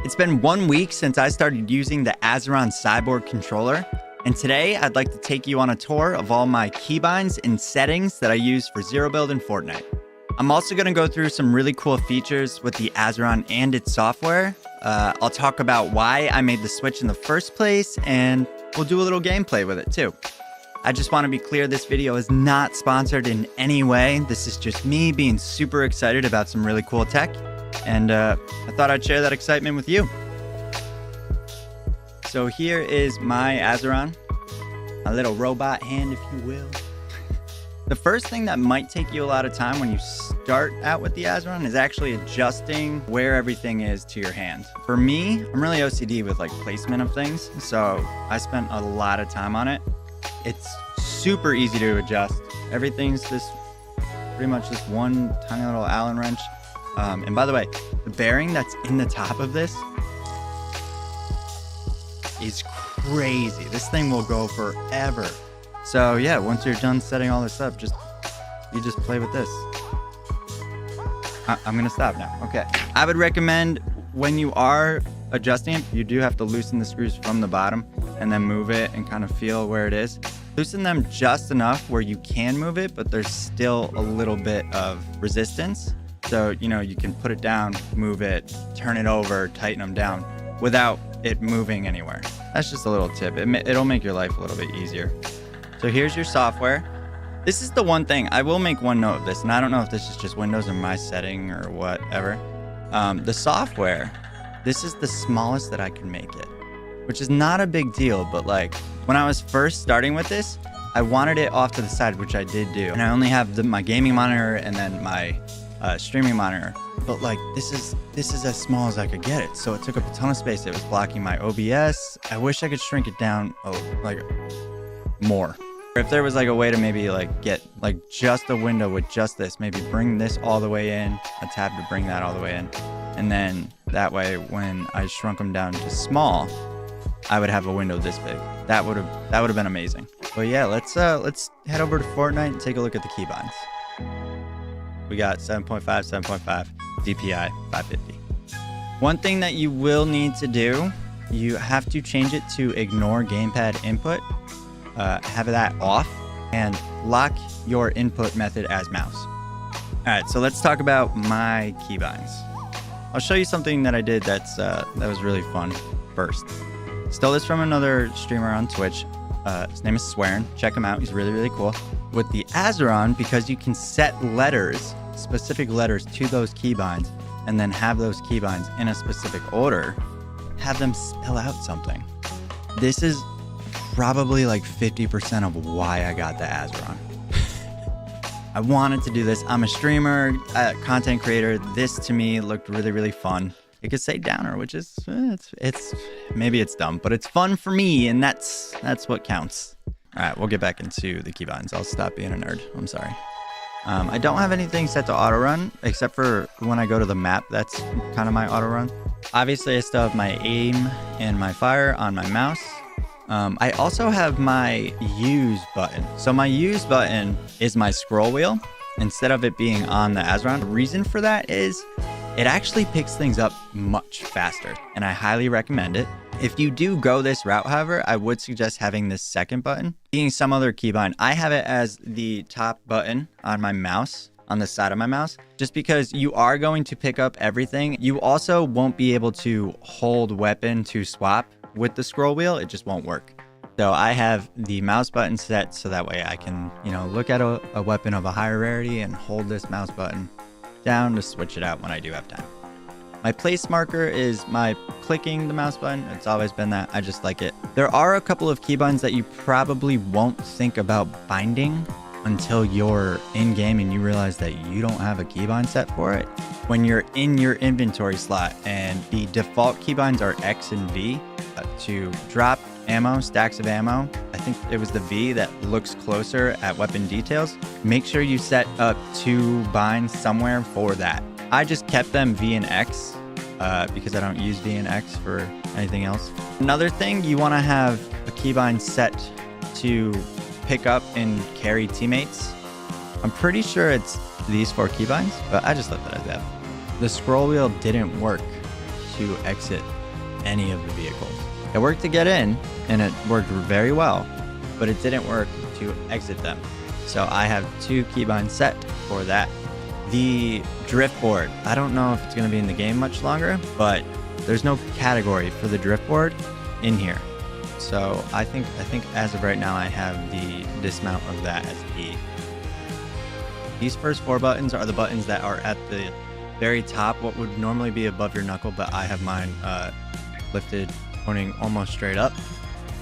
It's been 1 week since I started using the Azeron Cyborg controller, and today I'd like to take you on a tour of all my keybinds and settings that I use for Zero Build in Fortnite. I'm also going to go through some really cool features with the Azeron and its software. I'll talk about why I made the switch in the first place, and we'll do a little gameplay with it too. I just want to be clear, this video is not sponsored in any way. This is just me being super excited about some really cool tech, and I thought I'd share that excitement with you. So here is my Azeron, a little robot hand, if you will. The first thing that might take you a lot of time when you start out with the Azeron is actually adjusting where everything is to your hand. For me, I'm really OCD with like placement of things, so I spent a lot of time on it. It's super easy to adjust. Everything's pretty much just one tiny little Allen wrench. And by the way, the bearing that's in the top of this is crazy. This thing will go forever. So yeah, once you're done setting all this up, you just play with this. I'm gonna stop now. Okay. I would recommend when you are adjusting it, you do have to loosen the screws from the bottom and then move it and kind of feel where it is. Loosen them just enough where you can move it, but there's still a little bit of resistance. So, you can put it down, move it, turn it over, tighten them down without it moving anywhere. That's just a little tip. It'll make your life a little bit easier. So here's your software. This is the one thing, I will make one note of this, and I don't know if this is just Windows or my setting or whatever. The software, this is the smallest that I can make it, which is not a big deal, but like when I was first starting with this, I wanted it off to the side, which I did do. And I only have my gaming monitor and then my streaming monitor, but like this is as small as I could get it. So it took up a ton of space. It was blocking my OBS. I wish I could shrink it down more. If there was like a way to maybe like get like just a window with just this, maybe bring this all the way in, a tab to bring that all the way in. And then that way, when I shrunk them down to small, I would have a window this big. That would have been amazing. But yeah, let's head over to Fortnite and take a look at the keybinds. We got 7.5, 7.5, DPI 550. One thing that you will need to do, you have to change it to ignore gamepad input. Have that off and lock your input method as mouse. All right, so let's talk about my keybinds. I'll show you something that I did that was really fun first. Stole this from another streamer on Twitch. His name is Swearin. Check him out. He's really, really cool. With the Azeron, because you can set letters, specific letters to those keybinds, and then have those keybinds in a specific order, have them spell out something. This is probably like 50% of why I got the Azeron. I wanted to do this. I'm a streamer, content creator. This to me looked really, really fun. It could say downer, which is, maybe it's dumb, but it's fun for me, and that's what counts. All right, we'll get back into the keybinds. I'll stop being a nerd. I'm sorry. I don't have anything set to auto run, except for when I go to the map, that's kind of my auto run. Obviously, I still have my aim and my fire on my mouse. I also have my use button. So my use button is my scroll wheel instead of it being on the Azeron. The reason for that is it actually picks things up much faster, and I highly recommend it. If you do go this route, however, I would suggest having this second button being some other keybind. I have it as the top button on my mouse, on the side of my mouse, just because you are going to pick up everything. You also won't be able to hold weapon to swap with the scroll wheel. It just won't work. So I have the mouse button set so that way I can, look at a weapon of a higher rarity and hold this mouse button down to switch it out when I do have time. My place marker is my clicking the mouse button. It's always been that. I just like it. There are a couple of keybinds that you probably won't think about binding until you're in game and you realize that you don't have a keybind set for it. When you're in your inventory slot, and the default keybinds are X and V to drop ammo, stacks of ammo. I think it was the V that looks closer at weapon details. Make sure you set up 2 binds somewhere for that. I just kept them V and X because I don't use V and X for anything else. Another thing, you want to have a keybind set to pick up and carry teammates. I'm pretty sure it's these 4 keybinds, but I just left it as that. The scroll wheel didn't work to exit any of the vehicles. It worked to get in, and it worked very well, but it didn't work to exit them. So I have 2 keybinds set for that. The drift board, I don't know if it's going to be in the game much longer, but there's no category for the drift board in here. So I think as of right now, I have the dismount of that as E. These first 4 buttons are the buttons that are at the very top, what would normally be above your knuckle, but I have mine lifted, pointing almost straight up.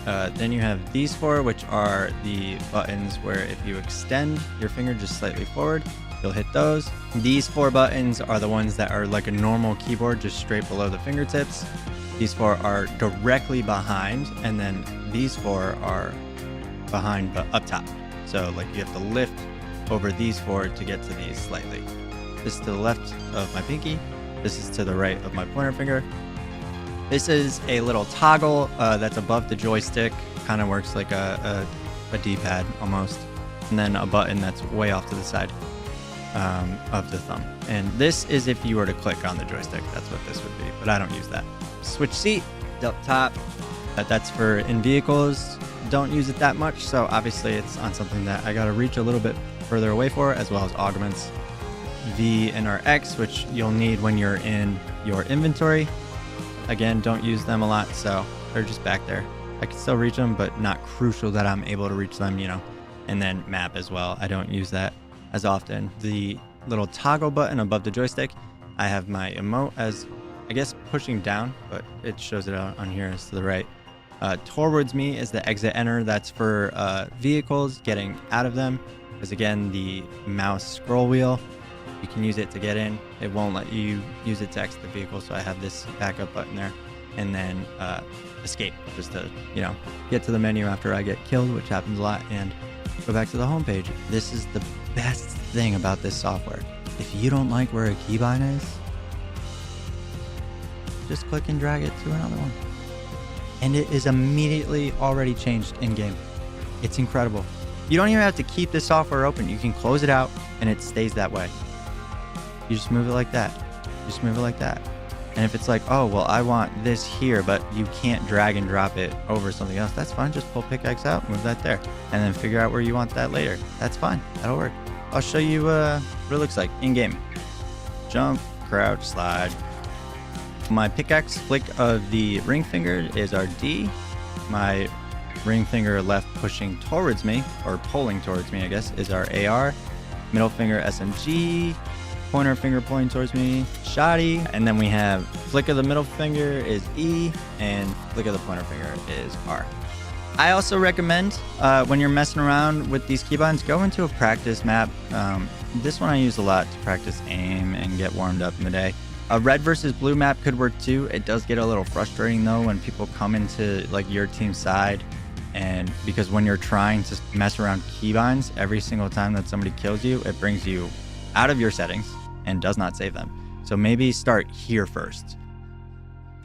Then you have these 4, which are the buttons where if you extend your finger just slightly forward, you'll hit those. These 4 buttons are the ones that are like a normal keyboard, just straight below the fingertips. These 4 are directly behind, and then these 4 are behind but up top. So like you have to lift over these 4 to get to these slightly. This is to the left of my pinky. This is to the right of my pointer finger. This is a little toggle that's above the joystick. Kind of works like a D-pad almost. And then a button that's way off to the side of the thumb. And this is if you were to click on the joystick. That's what this would be, but I don't use that. Switch seat up top. That's for in vehicles. Don't use it that much, so obviously it's on something that I gotta reach a little bit further away for, as well as augments. V and our X, which you'll need when you're in your inventory. Again, don't use them a lot, so they're just back there. I can still reach them, but not crucial that I'm able to reach them, you know. And then map as well. I don't use that as often. The little toggle button above the joystick, I have my emote as, I guess, pushing down, but it shows it out on here as to the right. Towards me is the exit enter. That's for vehicles, getting out of them. Because again, the mouse scroll wheel, you can use it to get in. It won't let you use it to exit the vehicle, so I have this backup button there. And then escape, just to, you know, get to the menu after I get killed, which happens a lot, and go back to the home page. This is the best thing about this software. If you don't like where a keybind is, just click and drag it to another one. And it is immediately already changed in-game. It's incredible. You don't even have to keep the software open. You can close it out and it stays that way. You just move it like that. Just move it like that. And if it's like, oh, well, I want this here, but you can't drag and drop it over something else, that's fine. Just pull pickaxe out, move that there, and then figure out where you want that later. That's fine. That'll work. I'll show you what it looks like in-game. Jump, crouch, slide. My pickaxe flick of the ring finger is our D. My ring finger left pushing towards me, or pulling towards me, I guess, is our AR. Middle finger SMG. Pointer finger pointing towards me, shoddy. And then we have flick of the middle finger is E, and flick of the pointer finger is R. I also recommend when you're messing around with these keybinds, go into a practice map. This one I use a lot to practice aim and get warmed up in the day. A red versus blue map could work too. It does get a little frustrating though when people come into like your team's side, and because when you're trying to mess around keybinds, every single time that somebody kills you, it brings you out of your settings and does not save them. So maybe start here first.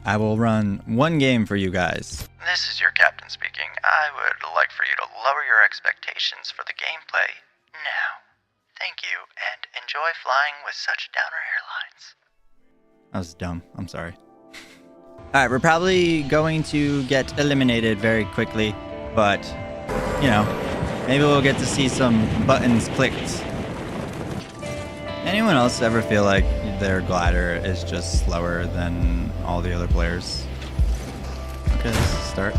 I will run one game for you guys. This is your captain speaking. I would like for you to lower your expectations for the gameplay now. Thank you, and enjoy flying with such downer airlines. That was dumb. I'm sorry. Alright, we're probably going to get eliminated very quickly, but, you know, maybe we'll get to see some buttons clicked. Anyone else ever feel like their glider is just slower than all the other players? Okay, let's start.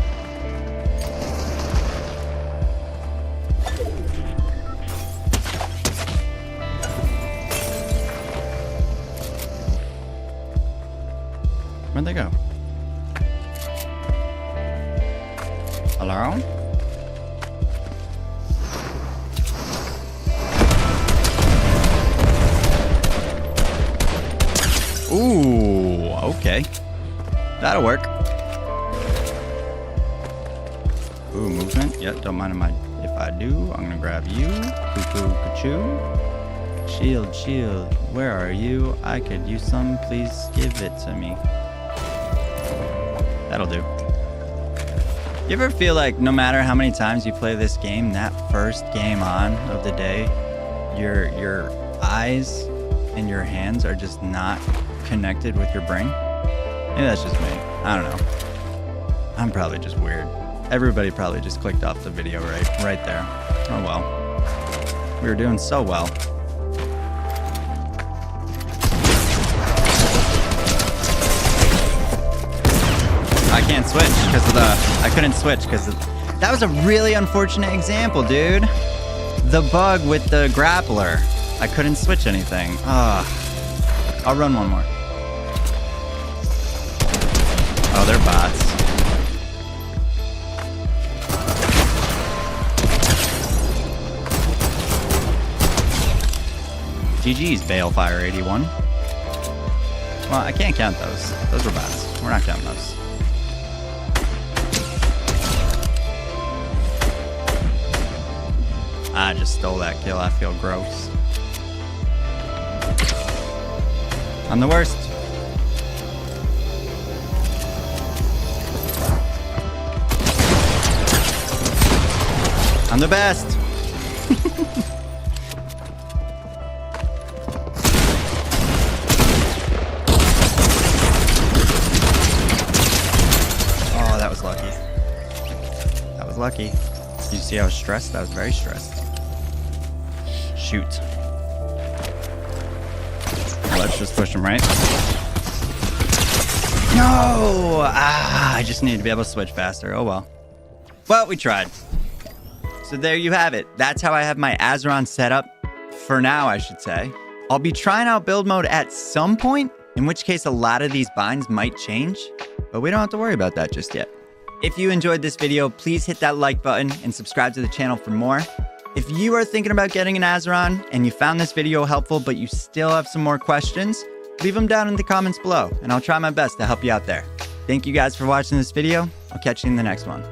Where'd they go? Hello? Ooh, okay. That'll work. Ooh, movement. Yep, don't mind if I do. I'm gonna grab you. Cuckoo, ka-choo. Shield, shield. Where are you? I could use some. Please give it to me. That'll do. You ever feel like no matter how many times you play this game, that first game on of the day, your eyes and your hands are just not connected with your brain, Maybe that's just me. I don't know. I'm probably just weird. Everybody probably just clicked off the video right there. Oh well. We were doing so well. I can't switch because of I couldn't switch because that was a really unfortunate example, dude. The bug with the grappler. I couldn't switch anything. I'll run one more. Oh, they're bots. GG's Balefire 81. Well, I can't count those. Those were bots. We're not counting those. I just stole that kill. I feel gross. I'm the worst. I'm the best. Oh, that was lucky. That was lucky. You see I was stressed? I was very stressed. Shoot. Let's just push him right. No! I just needed to be able to switch faster. Oh well. Well, we tried. So there you have it. That's how I have my Azeron set up. For now, I should say. I'll be trying out build mode at some point, in which case a lot of these binds might change, but we don't have to worry about that just yet. If you enjoyed this video, please hit that like button and subscribe to the channel for more. If you are thinking about getting an Azeron and you found this video helpful, but you still have some more questions, leave them down in the comments below, and I'll try my best to help you out there. Thank you guys for watching this video. I'll catch you in the next one.